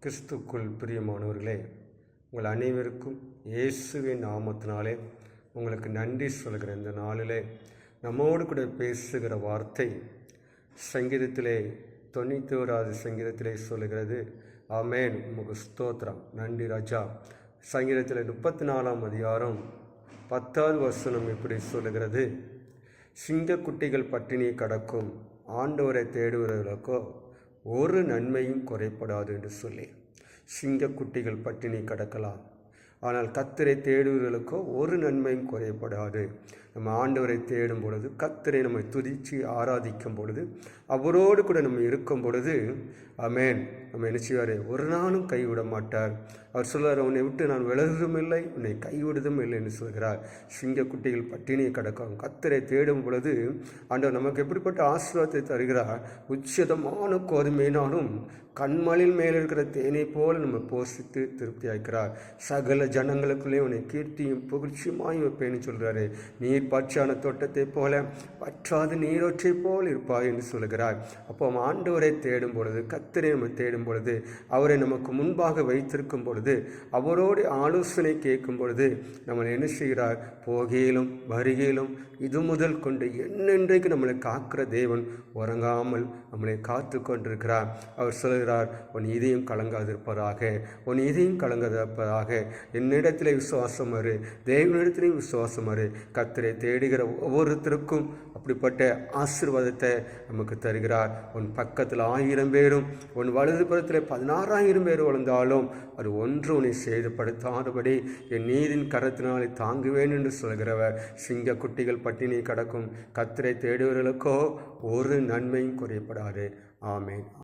கிறிஸ்துக்குள் பிரியமானவர்களே, உங்கள் அனைவருக்கும் இயேசுவின் நாமத்தினாலே உங்களுக்கு நன்றி சொல்கிற இந்த நாளிலே நம்மோடு கூட பேசுகிற வார்த்தை சங்கீதத்திலே 91வது சங்கீதத்திலே சொல்லுகிறது. ஆமேன், உமக்கு ஸ்தோத்திரம், நன்றி ராஜா. சங்கீதத்தில் 34ஆம் அதிகாரம் 10வது வசனம் இப்படி சொல்லுகிறது. சிங்கக்குட்டிகள் பட்டினி கடக்கும், ஆண்டவரை தேடுகிறவர்களுக்கோ ஒரு நன்மையும் குறைப்படாது என்று சொல்லி. சிங்கக்குட்டிகள் பட்டினி கடக்கலாம், ஆனால் கர்த்தரை தேடுவர்களுக்கோ ஒரு நன்மையும் குறையப்படாது. நம்ம ஆண்டவரை தேடும் பொழுது, கர்த்தரை நம்மை துதித்து ஆராதிக்கும் பொழுது, அவரோடு கூட நம்ம இருக்கும் பொழுது, ஆமென், நம்ம என்ன செய்வார்? ஒரு நாளும் கைவிட மாட்டார். அவர் சொல்வார், உன்னை விட்டு நான் விலகுவதும் இல்லை, உன்னை கைவிடுவதும் இல்லை என்று சொல்கிறார். சிங்கக்குட்டிகள் பட்டினியை கடக்கும், கர்த்தரை தேடும் பொழுது ஆண்டவர் நமக்கு எப்படிப்பட்ட ஆசீர்வாதத்தை தருகிறார்? உச்சிதமான கோதுமையினாலும் கண்மலில் மேல் இருக்கிற தேனை போல நம்ம போஷித்து திருப்தி ஆக்கிறார். சகல ஜனங்களுக்குள்ளே உன்னை கீர்த்தியும் புகழ்ச்சியுமாயும் வைப்பேன்னு சொல்கிறாரு. நீர் பற்றான தோட்டத்தை போல பற்றாத நீரோற்றை போல் இருப்பாய் என்று சொல்கிறார். அப்போ ஆண்டவரை தேடும் பொழுது, கர்த்தரை நம்ம தேடும் பொழுது, அவரை நமக்கு முன்பாக வைத்திருக்கும் பொழுது, அவரோடு ஆலோசனை கேட்கும் பொழுது நம்மளை என்ன செய்கிறார்? போகையிலும் வருகையிலும் இது முதல் கொண்டு என்னென்றைக்கு நம்மளை காக்கிற தேவன் உறங்காமல் நம்மளை காத்து கொண்டிருக்கிறார். அவர் சொல்கிறார், உன் இதயம் கலங்காதிருப்பதாக, உன் இதயம் கலங்காதிருப்பதாக. என்னிடத்திலே விசுவாசம் வரு, தேவனிடத்திலேயும் விசுவாசம் வரு. கர்த்தரை தேடுகிற ஒவ்வொருத்தருக்கும் அப்படிப்பட்ட ஆசீர்வாதத்தை நமக்கு தருகிறார். உன் பக்கத்தில் 1000 பேரும் உன் வலது புறத்தில் 16,000 பேர் விழுந்தாலும் அது ஒன்று உன்னை சேதப்படுத்தாதபடி என் நீதின் கரத்தினாலே தாங்குவேன் என்று சொல்கிறவர். சிங்க குட்டிகள் பட்டினி கடக்கும், கர்த்தரை தேடுவர்களுக்கோ ஒரு நன்மையும் குறையப்படாது. ஆமென்.